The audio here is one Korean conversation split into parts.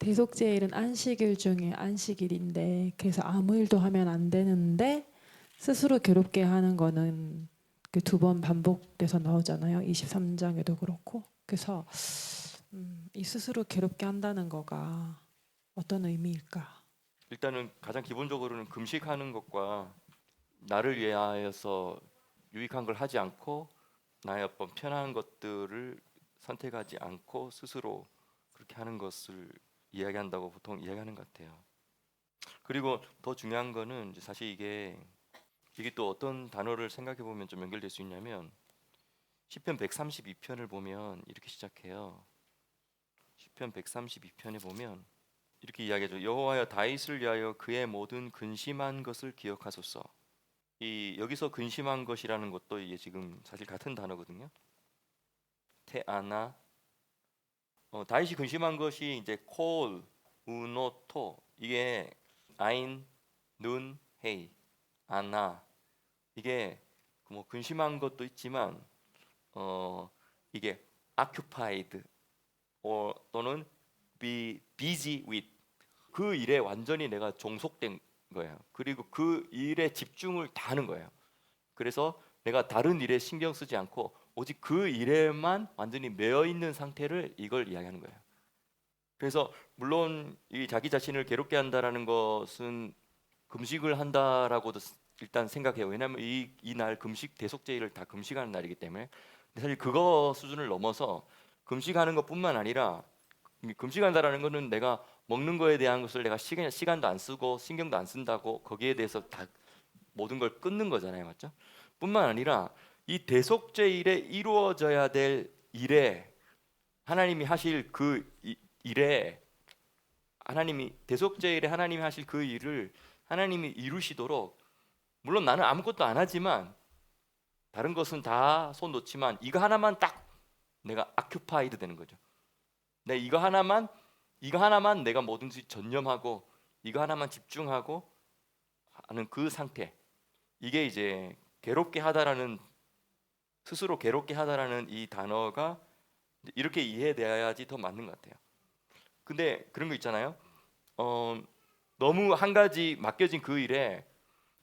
대속제일은 안식일 중에 안식일인데 그래서 아무 일도 하면 안 되는데 스스로 괴롭게 하는 거는 그 두 번 반복돼서 나오잖아요. 23장에도 그렇고. 그래서 이 스스로 괴롭게 한다는 거가 어떤 의미일까? 일단은 가장 기본적으로는 금식하는 것과 나를 위하여서 유익한 걸 하지 않고 나의 어떤 편한 것들을 선택하지 않고 스스로 그렇게 하는 것을 이야기한다고 보통 이야기하는 것 같아요. 그리고 더 중요한 거는 이제 사실 이게 또 어떤 단어를 생각해 보면 좀 연결될 수 있냐면 시편 132편을 보면 이렇게 시작해요. 시편 132편에 보면 이렇게 이야기하죠. 여호와여 다윗을 위하여 그의 모든 근심한 것을 기억하소서. 이 여기서 근심한 것이라는 것도 이게 지금 사실 같은 단어거든요. 테아나 다윗이 근심한 것이 이제 콜, 우노토 이게 아인, 눈, 헤이, 아나 이게 뭐 근심한 것도 있지만 이게 occupied 또는 be busy with 그 일에 완전히 내가 종속된 거예요. 그리고 그 일에 집중을 다 하는 거예요. 그래서 내가 다른 일에 신경 쓰지 않고 오직 그 일에만 완전히 매여 있는 상태를 이걸 이야기하는 거예요. 그래서 물론 이 자기 자신을 괴롭게 한다라는 것은 금식을 한다라고도 일단 생각해요. 왜냐하면 이 날 금식 대속제일을 다 금식하는 날이기 때문에. 근데 사실 그거 수준을 넘어서 금식하는 것뿐만 아니라 금식한다라는 거는 내가 먹는 거에 대한 것을 내가 시간도 안 쓰고 신경도 안 쓴다고 거기에 대해서 다 모든 걸 끊는 거잖아요, 맞죠? 뿐만 아니라 이 대속죄일에 이루어져야 될 일에 하나님이 하실 그 일에 하나님이 대속죄일에 하나님이 하실 그 일을 하나님이 이루시도록 물론 나는 아무것도 안 하지만 다른 것은 다 손 놓지만 이거 하나만 딱 내가 아큐파이드 되는 거죠. 내 이거 하나만 내가 뭐든지 전념하고 이거 하나만 집중하고 하는 그 상태. 이게 이제 괴롭게 하다라는 스스로 괴롭게 하다라는 이 단어가 이렇게 이해돼야지 더 맞는 것 같아요. 근데 그런 거 있잖아요. 어, 너무 한 가지 맡겨진 그 일에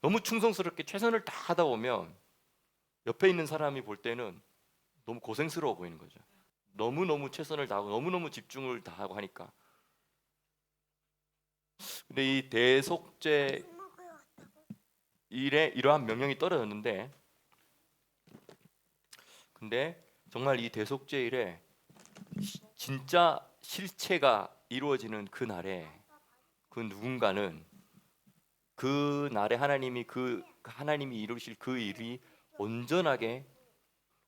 너무 충성스럽게 최선을 다 하다 보면 옆에 있는 사람이 볼 때는 너무 고생스러워 보이는 거죠. 너무너무 최선을 다하고 너무너무 집중을 다하고 하니까. 근데 이 대속죄 일에 이러한 명령이 떨어졌는데 근데 정말 이 대속죄 일에 진짜 실체가 이루어지는 그 날에 그 누군가는 그 날에 하나님이 이루실 그 일이 온전하게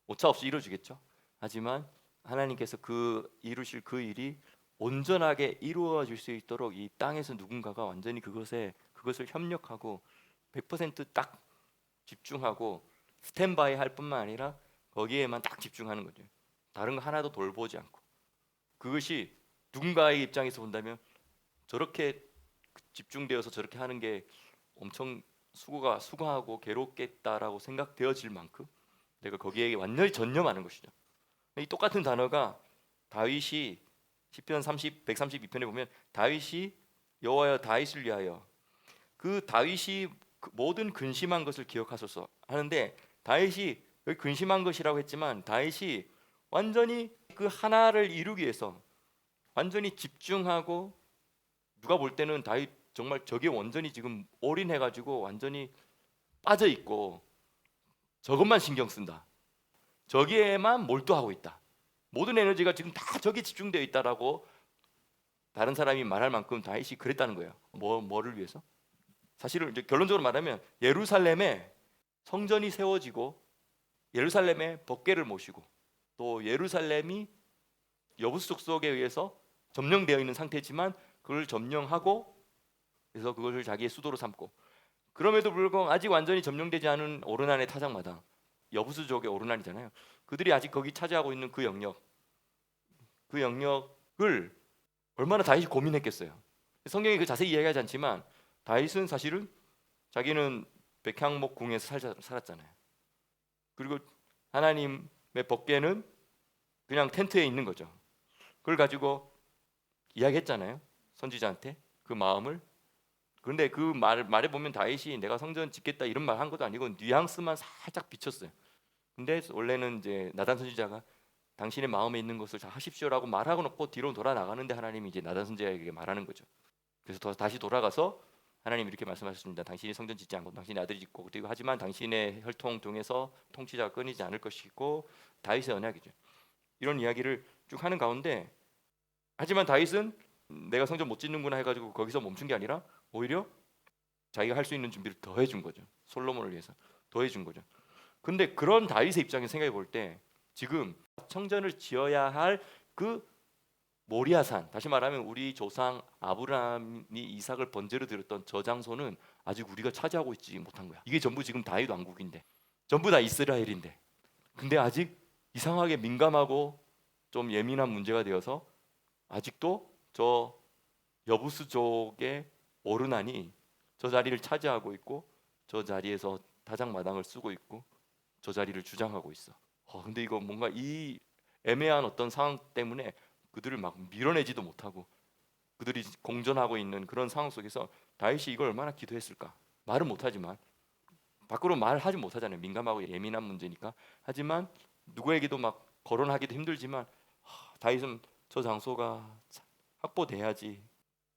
오차 없이 이루어지겠죠. 하지만 하나님께서 이루실 그 일이 온전하게 이루어질 수 있도록 이 땅에서 누군가가 완전히 그것을 협력하고 100%딱 집중하고 스탠바이 할 뿐만 아니라 거기에만 딱 집중하는 거죠. 다른 거 하나도 돌보지 않고. 그것이 누군가의 입장에서 본다면 저렇게 집중되어서 저렇게 하는 게 엄청 수고하고 괴롭겠다라고 생각되어질 만큼 내가 거기에 완전히 전념하는 것이죠. 이 똑같은 단어가 다윗이 시편 132편에 보면 다윗이 여호와여 다윗을 위하여 그 다윗이 그 모든 근심한 것을 기억하소서 하는데 다윗이 여기 근심한 것이라고 했지만 다윗이 완전히 그 하나를 이루기 위해서 완전히 집중하고 누가 볼 때는 다윗 정말 저게 완전히 지금 올인해가지고 완전히 빠져 있고 저것만 신경 쓴다. 저기에만 몰두하고 있다. 모든 에너지가 지금 다 저기 집중되어 있다라고 다른 사람이 말할 만큼 다윗이 그랬다는 거예요. 뭐를 위해서? 사실은 이제 결론적으로 말하면 예루살렘에 성전이 세워지고 예루살렘에 법궤를 모시고 또 예루살렘이 여부수 족속에 의해서 점령되어 있는 상태지만 그걸 점령하고 그래서 그것을 자기의 수도로 삼고 그럼에도 불구하고 아직 완전히 점령되지 않은 오르난의 타작마당 여부수족의 오르난이잖아요. 그들이 아직 거기 차지하고 있는 그 영역을 얼마나 다윗이 고민했겠어요. 성경이 그 자세히 이야기하지 않지만 다윗은 사실은 자기는 백향목 궁에서 살았잖아요. 그리고 하나님의 법궤는 그냥 텐트에 있는 거죠. 그걸 가지고 이야기했잖아요. 선지자한테 그 마음을. 그런데 그 말에 보면 다윗이 내가 성전 짓겠다 이런 말 한 것도 아니고 뉘앙스만 살짝 비쳤어요. 근데 원래는 이제 나단 선지자가 당신의 마음에 있는 것을 다 하십시오라고 말하고 놓고 뒤로 돌아 나가는데 하나님이 이제 나단 선지자에게 말하는 거죠. 그래서 다시 돌아가서 하나님 이렇게 말씀하셨습니다. 당신이 성전 짓지 않고 당신의 아들이 짓고 그리고 하지만 당신의 혈통 중에서 통치자가 끊이지 않을 것이고 다윗의 언약이죠. 이런 이야기를 쭉 하는 가운데 하지만 다윗은 내가 성전 못 짓는구나 해가지고 거기서 멈춘 게 아니라 오히려 자기가 할 수 있는 준비를 더 해준 거죠. 솔로몬을 위해서 더 해준 거죠. 근데 그런 다윗의 입장에서 생각해 볼 때 지금 성전을 지어야 할 그 모리아산, 다시 말하면 우리 조상 아브라함이 이삭을 번제로 드렸던 저 장소는 아직 우리가 차지하고 있지 못한 거야. 이게 전부 지금 다윗 왕국인데, 전부 다 이스라엘인데, 근데 아직 이상하게 민감하고 좀 예민한 문제가 되어서 아직도 저 여부스족의 오르난이 저 자리를 차지하고 있고 저 자리에서 다장마당을 쓰고 있고 저 자리를 주장하고 있어. 근데 이거 뭔가 이 애매한 어떤 상황 때문에 그들을 막 밀어내지도 못하고 그들이 공존하고 있는 그런 상황 속에서 다윗이 이걸 얼마나 기도했을까. 말은 못하지만 밖으로 말하지 못하잖아요. 민감하고 예민한 문제니까. 하지만 누구에게도 막 거론하기도 힘들지만 다윗은 저 장소가 확보돼야지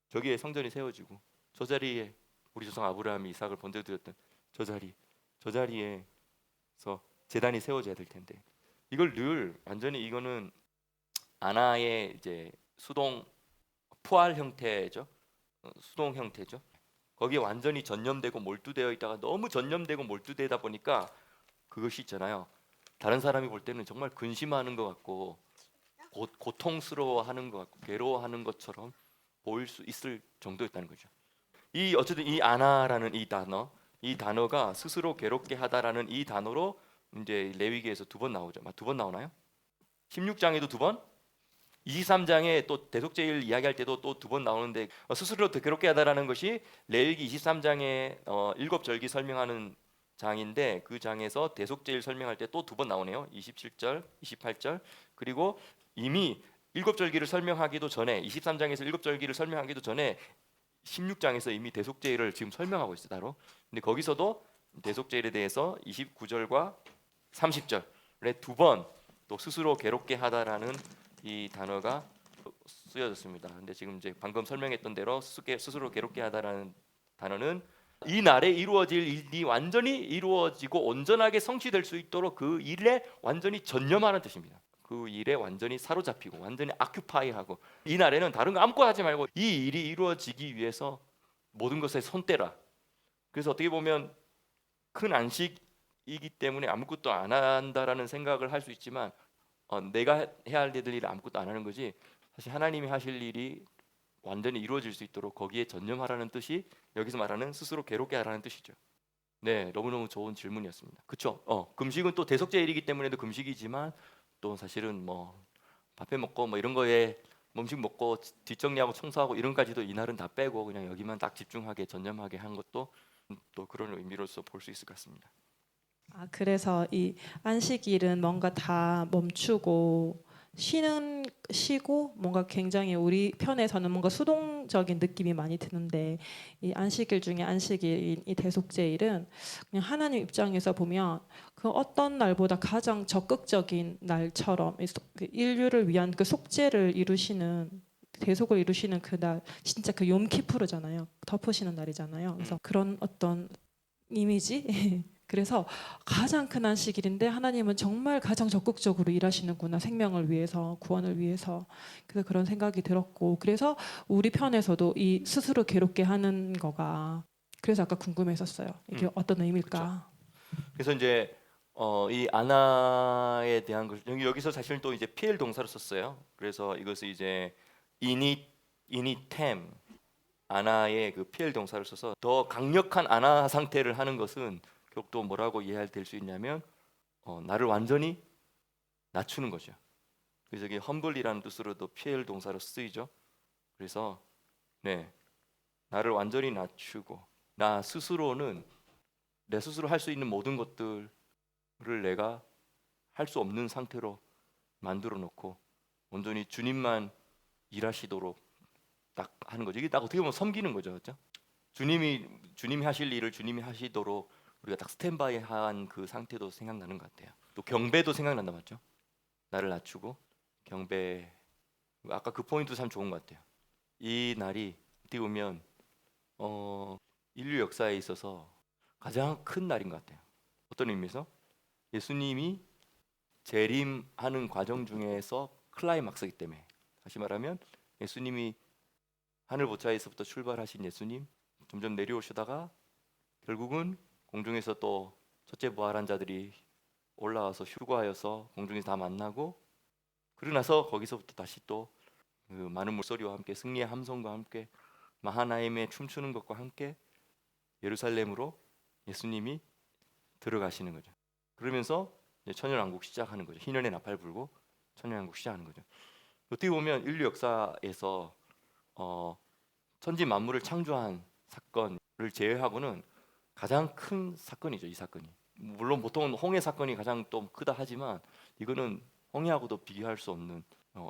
저기에 성전이 세워지고 저 자리에 우리 조상 아브라함이 이삭을 번제로 드렸던 저 자리에서 제단이 세워져야 될 텐데 이걸 늘 완전히 이거는 아나의 이제 수동 푸알 형태죠. 수동 형태죠. 거기에 완전히 전념되고 몰두되어 있다가 너무 전념되고 몰두되다 보니까 그것이 있잖아요. 다른 사람이 볼 때는 정말 근심하는 것 같고 고통스러워하는 것 같고 괴로워하는 것처럼 보일 수 있을 정도였다는 거죠. 이 어쨌든 이 아나라는 이 단어가 스스로 괴롭게 하다라는 이 단어로 이제 레위기에서 2번 나오죠. 2번 나오나요? 16장에도 2번, 23장에 또 대속죄일 이야기할 때도 또 2번 나오는데 스스로 괴롭게 하다라는 것이 레위기 23장에 7절기 설명하는 장인데 그 장에서 대속죄일 설명할 때 또 2번 나오네요. 27절, 28절. 그리고 이미 7절기를 설명하기도 전에 23장에서 7절기를 설명하기도 전에 16장에서 이미 대속죄일을 지금 설명하고 있어요. 따로. 근데 거기서도 대속죄일에 대해서 29절과 30절에 2번 또 스스로 괴롭게 하다라는 이 단어가 쓰여졌습니다. 근데 지금 이제 방금 설명했던 대로 스스로 괴롭게 하다라는 단어는 이 날에 이루어질 일이 완전히 이루어지고 온전하게 성취될 수 있도록 그 일에 완전히 전념하는 뜻입니다. 그 일에 완전히 사로잡히고 완전히 아큐파이하고 이 날에는 다른 거 아무것도 하지 말고 이 일이 이루어지기 위해서 모든 것에 손대라. 그래서 어떻게 보면 큰 안식이기 때문에 아무것도 안 한다라는 생각을 할 수 있지만 내가 해야 할 일을 아무것도 안 하는 거지 사실 하나님이 하실 일이 완전히 이루어질 수 있도록 거기에 전념하라는 뜻이 여기서 말하는 스스로 괴롭게 하라는 뜻이죠. 네, 너무너무 좋은 질문이었습니다. 그렇죠? 금식은 또 대속죄일이기 때문에도 금식이지만 또 사실은 뭐 밥해 먹고 뭐 이런 거에 음식 먹고 뒷정리하고 청소하고 이런 까지도 이날은 다 빼고 그냥 여기만 딱 집중하게 전념하게 한 것도 또 그런 의미로서 볼 수 있을 것 같습니다. 그래서 이 안식일은 뭔가 다 멈추고 쉬고 뭔가 굉장히 우리 편에서는 뭔가 수동적인 느낌이 많이 드는데 이 안식일 중에 안식일인 이 대속죄일은 그냥 하나님 입장에서 보면 그 어떤 날보다 가장 적극적인 날처럼 그 인류를 위한 그 속죄를 이루시는 대속을 이루시는 그날 진짜 그 욤키푸르잖아요. 덮으시는 날이잖아요. 그래서 그런 어떤 이미지 그래서 가장 큰 안식일인데 하나님은 정말 가장 적극적으로 일하시는구나. 생명을 위해서, 구원을 위해서. 그래서 그런 생각이 들었고 그래서 우리 편에서도 이 스스로 괴롭게 하는 거가 그래서 아까 궁금했었어요. 이게 어떤 의미일까? 그래서 이제 이 아나에 대한 걸 여기서 사실 또 이제 PL 동사를 썼어요. 그래서 이것을 이제 이니템 아나의 그 PL 동사를 써서 더 강력한 아나 상태를 하는 것은 결국 또 뭐라고 이해될 수 있냐면 나를 완전히 낮추는 거죠. 그래서 이게 험블이라는 뜻으로도 PL 동사로 쓰이죠. 그래서 네, 나를 완전히 낮추고 나 스스로는 내 스스로 할 수 있는 모든 것들을 내가 할 수 없는 상태로 만들어 놓고 온전히 주님만 일하시도록 딱 하는 거죠. 이게 딱 어떻게 보면 섬기는 거죠, 그렇죠? 주님이 하실 일을 주님이 하시도록 우리가 딱 스탠바이한 그 상태도 생각나는 것 같아요. 또 경배도 생각난다 맞죠? 나를 낮추고 경배. 아까 그 포인트 참 좋은 것 같아요. 이 날이 어떻게 보면 인류 역사에 있어서 가장 큰 날인 것 같아요. 어떤 의미에서 예수님이 재림하는 과정 중에서 클라이막스이기 때문에, 다시 말하면 예수님이 하늘 보좌에서부터 출발하신 예수님 점점 내려오시다가 결국은 공중에서 또 첫째 부활한 자들이 올라와서 휴거하여서 공중에서 다 만나고, 그러고 나서 거기서부터 다시 또 그 많은 물소리와 함께 승리의 함성과 함께 마하나임의 춤추는 것과 함께 예루살렘으로 예수님이 들어가시는 거죠. 그러면서 이제 천년왕국 시작하는 거죠. 희년의 나팔 불고 천년왕국 시작하는 거죠. 어떻게 보면 인류 역사에서 천지 만물을 창조한 사건을 제외하고는 가장 큰 사건이죠. 이 사건이. 물론 보통은 홍해 사건이 가장 또 크다 하지만 이거는 홍해하고도 비교할 수 없는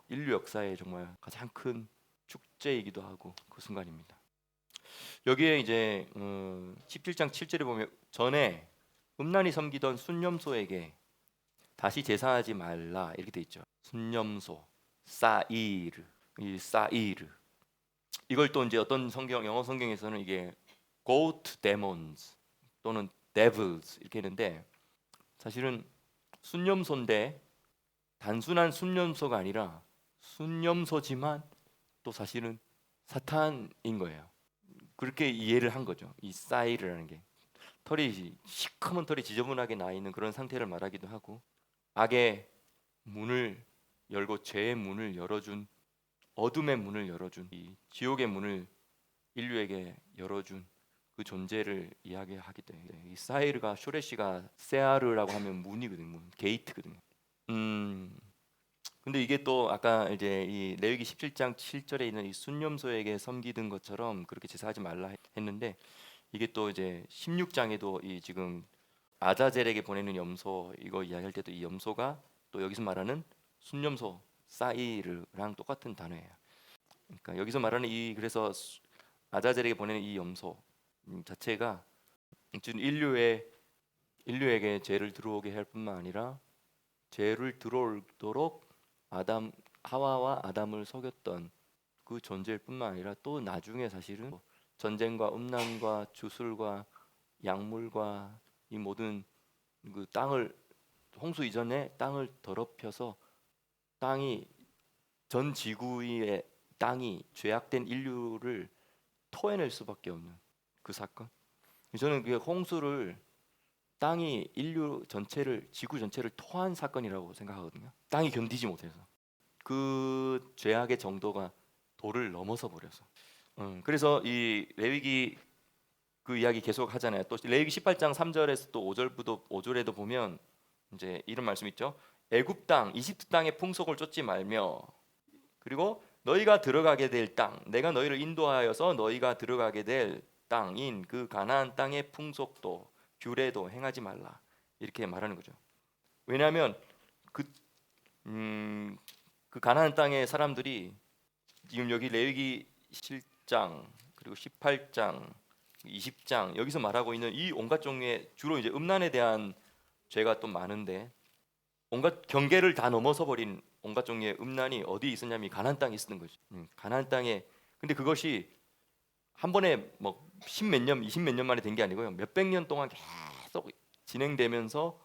인류 역사의 정말 가장 큰 축제이기도 하고 그 순간입니다. 여기에 이제 17장 7절에 보면 전에 음란히 섬기던 순념소에게 다시 제사하지 말라 이렇게 돼 있죠. 순념소, 사이르, 이 사이르. 이걸 또 이제 어떤 성경, 영어 성경에서는 이게 goat demons 또는 devils 이렇게 했는데, 사실은 순념소인데 단순한 순념소가 아니라 순념소지만 또 사실은 사탄인 거예요. 그렇게 이해를 한 거죠. 이 사이르라는 게 털이 시커먼 털이 지저분하게 나 있는 그런 상태를 말하기도 하고, 악의 문을 열고 죄의 문을 열어준, 어둠의 문을 열어준, 이 지옥의 문을 인류에게 열어준 그 존재를 이야기하기 때문에 이 사이르가 쇼레시가 세아르라고 하면 문이거든요. 문, 게이트거든요. 근데 이게 또 아까 이제 이 레위기 17장 7절에 있는 이 순념소에게 섬기던 것처럼 그렇게 제사하지 말라 했는데, 이게 또 이제 16장에도 이 지금 아자젤에게 보내는 염소 이거 이야기할 때도 이 염소가 또 여기서 말하는 순념소 사이르랑 똑같은 단어예요. 그러니까 여기서 말하는 이 그래서 아자젤에게 보내는 이 염소 자체가 지금 인류에게 죄를 들어오게 할 뿐만 아니라 죄를 들어오도록 하와와 아담을 속였던 그 존재일 뿐만 아니라 또 나중에 사실은 전쟁과 음란과 주술과 약물과 이 모든 그 땅을 홍수 이전에 땅을 더럽혀서 땅이 전 지구의 땅이 죄악된 인류를 토해낼 수밖에 없는 그 사건. 저는 그 홍수를 땅이 인류 전체를 지구 전체를 토한 사건이라고 생각하거든요. 땅이 견디지 못해서 그 죄악의 정도가 도를 넘어서 버려서. 그래서 이 레위기 그 이야기 계속 하잖아요. 또 레위기 18장 3절에서 또 5절에도 보면 이제 이런 말씀 있죠. 애굽 땅, 이집트 땅의 풍속을 쫓지 말며, 그리고 너희가 들어가게 될 땅, 내가 너희를 인도하여서 너희가 들어가게 될 땅인 그 가나안 땅의 풍속도 규례도 행하지 말라 이렇게 말하는 거죠. 왜냐하면 그 가나안 땅의 사람들이 지금 여기 레위기 7장 그리고 18장 20장 여기서 말하고 있는 이 온갖 종류의 주로 이제 음란에 대한 죄가 또 많은데, 온갖 경계를 다 넘어서 버린 온갖 종류의 음란이 어디 있었냐면 가나안 땅에 있었던 거죠. 가나안 땅에. 근데 그것이 한 번에 뭐 10몇 년, 20몇 년 만에 된 게 아니고요. 몇백 년 동안 계속 진행되면서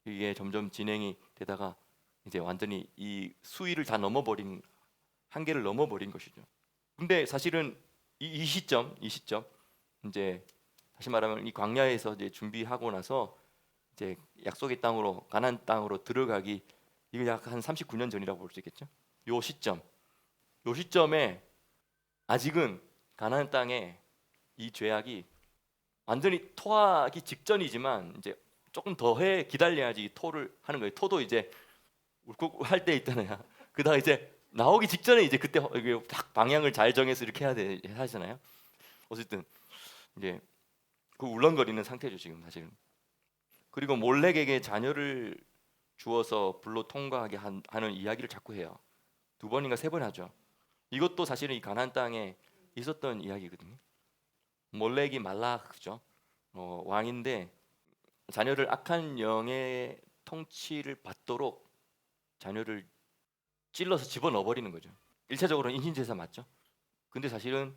이게 점점 진행이 되다가 이제 완전히 이 수위를 다 넘어버린, 한계를 넘어버린 것이죠. 근데 사실은 이 시점 이제 다시 말하면 이 광야에서 이제 준비하고 나서 이제 약속의 땅으로 가나안 땅으로 들어가기, 이거 약 한 39년 전이라고 볼 수 있겠죠. 요 시점에 아직은 가나안 땅에 이 죄악이 완전히 토하기 직전이지만 이제 조금 더해 기다려야지 이 토를 하는 거예요. 토도 이제 울컥할 때 있잖아요. 그다가 이제 나오기 직전에 이제 그때 이게 딱 방향을 잘 정해서 이렇게 하잖아요. 어쨌든 이제 그 울렁거리는 상태죠 지금 사실은. 그리고 몰렉에게 자녀를 주어서 불로 통과하게 하는 이야기를 자꾸 해요. 2번인가 3번 하죠. 이것도 사실은 이 가나안 땅에 있었던 이야기거든요. 몰렉이 말라크죠. 왕인데 자녀를 악한 영의 통치를 받도록 자녀를 찔러서 집어넣어 버리는 거죠. 일차적으로는 인신제사 맞죠. 근데 사실은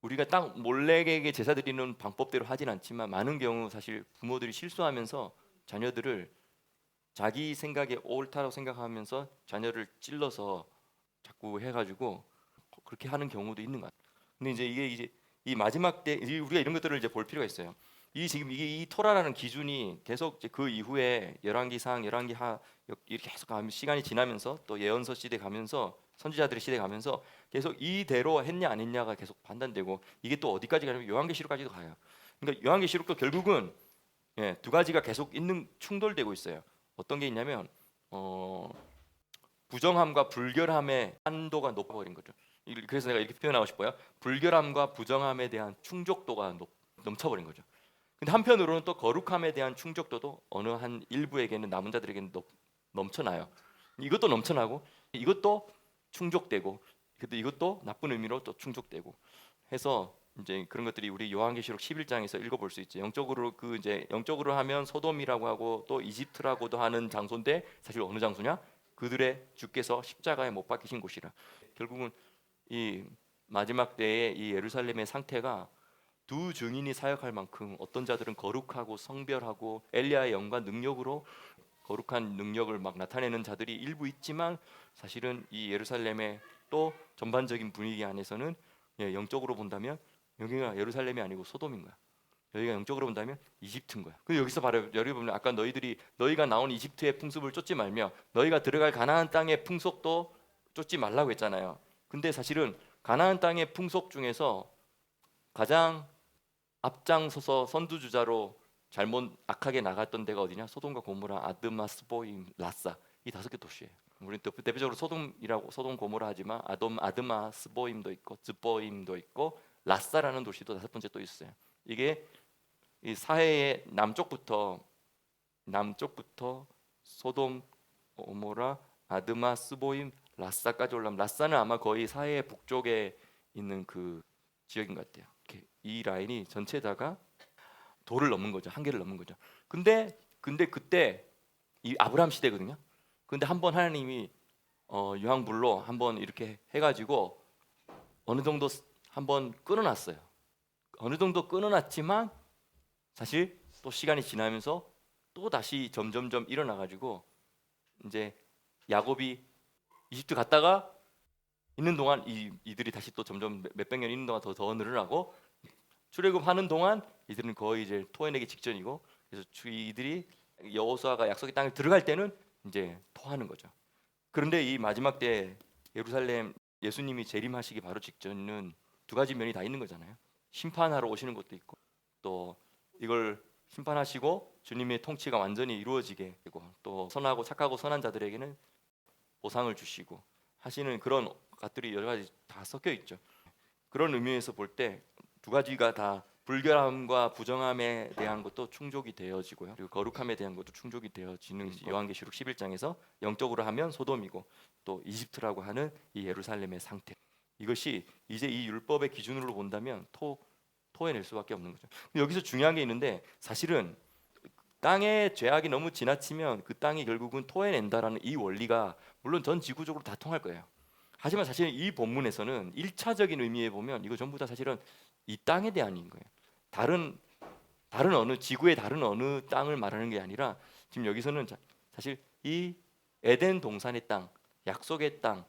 우리가 딱 몰렉에게 제사 드리는 방법대로 하진 않지만 많은 경우 사실 부모들이 실수하면서 자녀들을 자기 생각에 옳다고 생각하면서 자녀를 찔러서 자꾸 해가지고 그렇게 하는 경우도 있는 것 같아요. 근데 이제 이 마지막 때 우리가 이런 것들을 이제 볼 필요가 있어요. 이 지금 이게 이 토라라는 기준이 계속 이제 그 이후에 열왕기상, 열왕기하 이렇게 계속 가면 시간이 지나면서 또 예언서 시대 가면서 선지자들의 시대 가면서 계속 이대로 했냐 안 했냐가 계속 판단되고 이게 또 어디까지 가냐면 요한계시록까지도 가요. 그러니까 요한계시록도 결국은 두 가지가 계속 있는 충돌되고 있어요. 어떤 게 있냐면 부정함과 불결함의 한도가 높아버린 거죠. 그래서 내가 이렇게 표현하고 싶어요. 불결함과 부정함에 대한 충족도가 넘쳐버린 거죠. 근데 한편으로는 또 거룩함에 대한 충족도도 어느 한 일부에게는 남은 자들에게는 넘쳐나요. 이것도 넘쳐나고 이것도 충족되고 근데 이것도 나쁜 의미로 또 충족되고 해서 이제 그런 것들이 우리 요한계시록 11장에서 읽어볼 수 있죠. 영적으로 이제 영적으로 하면 소돔이라고 하고 또 이집트라고도 하는 장소인데 사실 어느 장소냐? 그들의 주께서 십자가에 못 박히신 곳이라. 결국은 이 마지막 때에 이 예루살렘의 상태가 두 증인이 사역할 만큼 어떤 자들은 거룩하고 성별하고 엘리야의 영과 능력으로 거룩한 능력을 막 나타내는 자들이 일부 있지만 사실은 이 예루살렘의 또 전반적인 분위기 안에서는 영적으로 본다면 여기가 예루살렘이 아니고 소돔인 거야. 여기가 영적으로 본다면 이집트인 거야. 그 여기서 바로 여기 보면 아까 너희가 나온 이집트의 풍습을 쫓지 말며 너희가 들어갈 가나안 땅의 풍속도 쫓지 말라고 했잖아요. 근데 사실은 가나안 땅의 풍속 중에서 가장 앞장서서 선두주자로 잘못 악하게 나갔던 데가 어디냐? 소돔과 고모라, 아드마, 스보임, 라사 이 5개 도시예요. 우리는 대표적으로 소돔 고모라 하지만 아드마, 스보임도 있고 즈보임도 있고 라사라는 도시도 5번째 또 있어요. 이게 이 사해의 남쪽부터 소돔, 고모라, 아드마, 스보임, 라사까지 올라면 라사는 아마 거의 사해의 북쪽에 있는 그 지역인 것 같아요. 이 라인이 전체다가 도를 넘는 거죠. 한계를 넘는 거죠. 근데 그때 이 아브라함 시대거든요. 근데 한번 하나님이 유황불로 한번 이렇게 해가지고 어느 정도 한번 끊어놨어요. 어느 정도 끊어놨지만 사실 또 시간이 지나면서 또 다시 점점점 일어나가지고 이제 야곱이 이집트 갔다가 있는 동안 이들이 다시 또 점점 몇백 년 있는 동안 더 늘어나고 출애굽하는 동안 이들은 거의 이제 토해내기 직전이고 그래서 이들이 여호수아가 약속의 땅에 들어갈 때는 이제 토하는 거죠. 그런데 이 마지막 때 예루살렘 예수님이 재림하시기 바로 직전은 두 가지 면이 다 있는 거잖아요. 심판하러 오시는 것도 있고 또 이걸 심판하시고 주님의 통치가 완전히 이루어지게 되고 또 선하고 착하고 선한 자들에게는 보상을 주시고 하시는 그런 것들이 여러 가지 다 섞여 있죠. 그런 의미에서 볼 때 두 가지가 다 불결함과 부정함에 대한 것도 충족이 되어지고요. 그리고 거룩함에 대한 것도 충족이 되어지는 요한계시록 11장에서 영적으로 하면 소돔이고 또 이집트라고 하는 이 예루살렘의 상태. 이것이 이제 이 율법의 기준으로 본다면 토해낼 수밖에 없는 거죠. 근데 여기서 중요한 게 있는데 사실은 땅의 죄악이 너무 지나치면 그 땅이 결국은 토해낸다라는 이 원리가 물론 전 지구적으로 다 통할 거예요. 하지만 사실 이 본문에서는 1차적인 의미에 보면 이거 전부 다 사실은 이 땅에 대한 거예요. 다른 어느 지구의 다른 어느 땅을 말하는 게 아니라 지금 여기서는 사실 이 에덴 동산의 땅, 약속의 땅,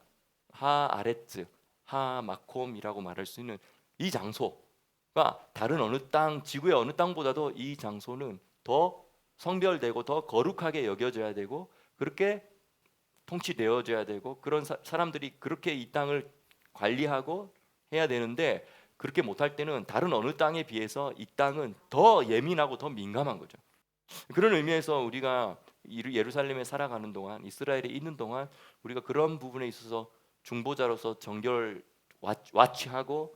하아레츠, 하마콤이라고 말할 수 있는 이 장소가 다른 어느 땅, 지구의 어느 땅보다도 이 장소는 더 성별되고 더 거룩하게 여겨져야 되고 그렇게 통치되어져야 되고 그런 사람들이 그렇게 이 땅을 관리하고 해야 되는데 그렇게 못할 때는 다른 어느 땅에 비해서 이 땅은 더 예민하고 더 민감한 거죠. 그런 의미에서 우리가 예루살렘에 살아가는 동안 이스라엘에 있는 동안 우리가 그런 부분에 있어서 중보자로서 정결 와치하고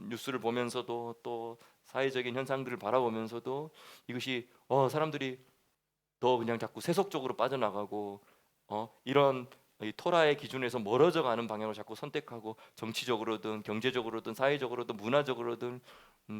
뉴스를 보면서도 또 사회적인 현상들을 바라보면서도 이것이 사람들이 더 그냥 자꾸 세속적으로 빠져나가고 이런 이 토라의 기준에서 멀어져 가는 방향을 자꾸 선택하고 정치적으로든 경제적으로든 사회적으로든 문화적으로든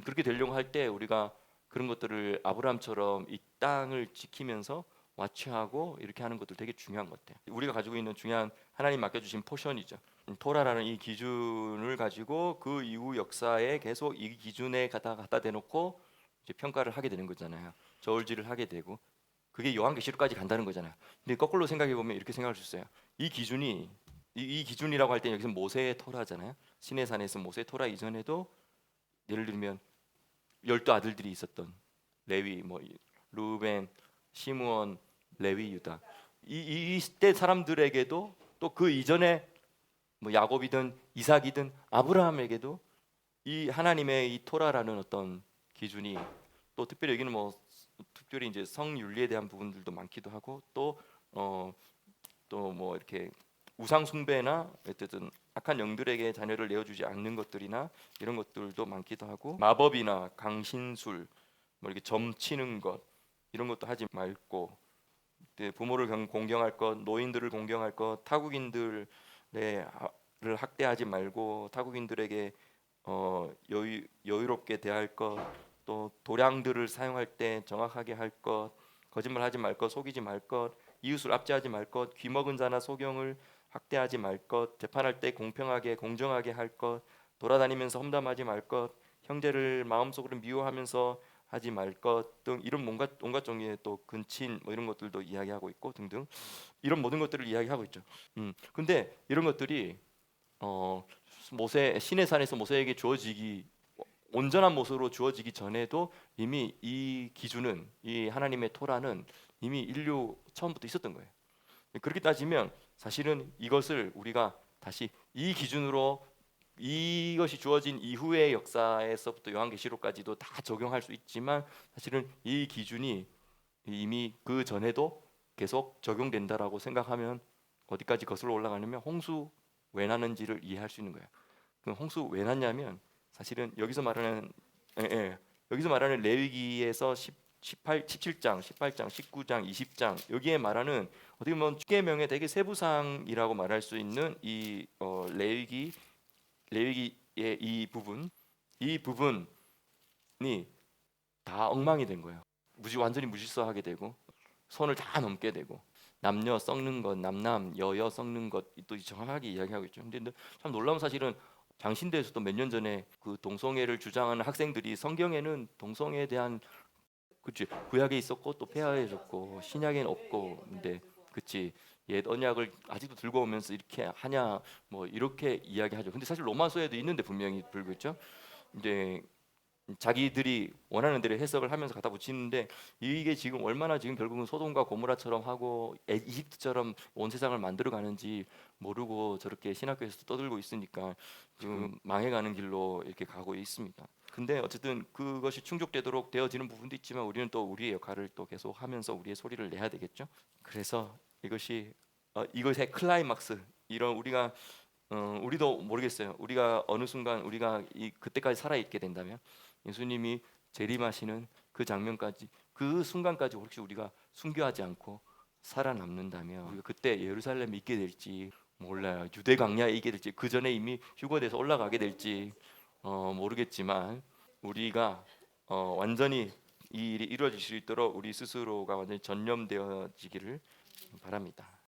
그렇게 되려고 할 때 우리가 그런 것들을 아브라함처럼 이 땅을 지키면서 와치하고 이렇게 하는 것들 되게 중요한 것 같아요. 우리가 가지고 있는 중요한 하나님 맡겨주신 포션이죠. 토라라는 이 기준을 가지고 그 이후 역사에 계속 이 기준에 갖다 대놓고 이제 평가를 하게 되는 거잖아요. 저울질을 하게 되고 그게 요한계시록까지 간다는 거잖아요. 근데 거꾸로 생각해 보면 이렇게 생각할 수 있어요. 이 기준이 이 기준이라고 할 때 여기서 모세의 토라잖아요. 시내산에서 모세 토라 이전에도 예를 들면 12 아들들이 있었던 레위, 뭐 루벤, 시므온, 레위, 유다. 이때 사람들에게도 또 그 이전에 뭐 야곱이든 이삭이든 아브라함에게도 이 하나님의 이 토라라는 어떤 기준이 또 특별히 여기는 뭐 특별히 이제 성윤리에 대한 부분들도 많기도 하고 또 뭐 이렇게 우상 숭배나 어쨌든 악한 영들에게 자녀를 내어주지 않는 것들이나 이런 것들도 많기도 하고 마법이나 강신술 뭐 이렇게 점치는 것 이런 것도 하지 말고 부모를 공경할 것, 노인들을 공경할 것, 타국인들을 학대하지 말고 타국인들에게 여유롭게 대할 것, 또 도량들을 사용할 때 정확하게 할 것, 거짓말하지 말 것, 속이지 말 것, 이웃을 압제하지 말 것, 귀먹은 자나 소경을 학대하지 말 것, 재판할 때 공평하게 공정하게 할 것, 돌아다니면서 험담하지 말 것, 형제를 마음속으로 미워하면서 하지 말 것 등 이런 온갖 종류의 또 근친 뭐 이런 것들도 이야기하고 있고 등등 이런 모든 것들을 이야기하고 있죠. 근데 이런 것들이 모세 시내산에서 모세에게 주어지기 온전한 모습으로 주어지기 전에도 이미 이 기준은 이 하나님의 토라는 이미 인류 처음부터 있었던 거예요. 그렇게 따지면 사실은 이것을 우리가 다시 이 기준으로 이것이 주어진 이후의 역사에서부터 요한계시록까지도 다 적용할 수 있지만 사실은 이 기준이 이미 그 전에도 계속 적용된다라고 생각하면 어디까지 거슬러 올라가냐면 홍수 왜 나는지를 이해할 수 있는 거예요. 그 홍수 왜 났냐면 사실은 여기서 말하는 레위기에서 17장, 18장, 19장, 20장 여기에 말하는 어떻게 보면 십계명의 되게 세부상이라고 말할 수 있는 이 레위기의 이 부분이 다 엉망이 된 거예요. 완전히 무질서하게 되고 선을 다 넘게 되고 남녀 썩는 것, 남남 여여 썩는 것 또 정확하게 이야기하고 있죠. 근데 참 놀라운 사실은 장신대에서도 몇 년 전에 그 동성애를 주장하는 학생들이 성경에는 동성애에 대한 그치 구약에 있었고 또 폐하에 있었고 신약에는 없고 근데 그치 옛 언약을 아직도 들고 오면서 이렇게 하냐 뭐 이렇게 이야기하죠. 근데 사실 로마서에도 있는데 분명히 불겠죠. 이제 자기들이 원하는 대로 해석을 하면서 갖다 붙이는데 이게 지금 얼마나 지금 결국은 소돔과 고모라처럼 하고 이집트처럼 온 세상을 만들어 가는지 모르고 저렇게 신학교에서 떠들고 있으니까 지금 망해가는 길로 이렇게 가고 있습니다. 근데 어쨌든 그것이 충족되도록 되어지는 부분도 있지만 우리는 또 우리의 역할을 또 계속 하면서 우리의 소리를 내야 되겠죠. 그래서 이것의 클라이막스 이런 우리도 모르겠어요. 우리가 어느 순간 우리가 그때까지 살아 있게 된다면 예수님이 재림하시는 그 장면까지 그 순간까지 혹시 우리가 순교하지 않고 살아남는다면 우리가 그때 예루살렘에 있게 될지 몰라요. 유대 광야에 있게 될지 그 전에 이미 휴거돼서 올라가게 될지 모르겠지만 우리가 완전히 이 일이 이루어질 수 있도록 우리 스스로가 완전히 전념되어지기를 바랍니다.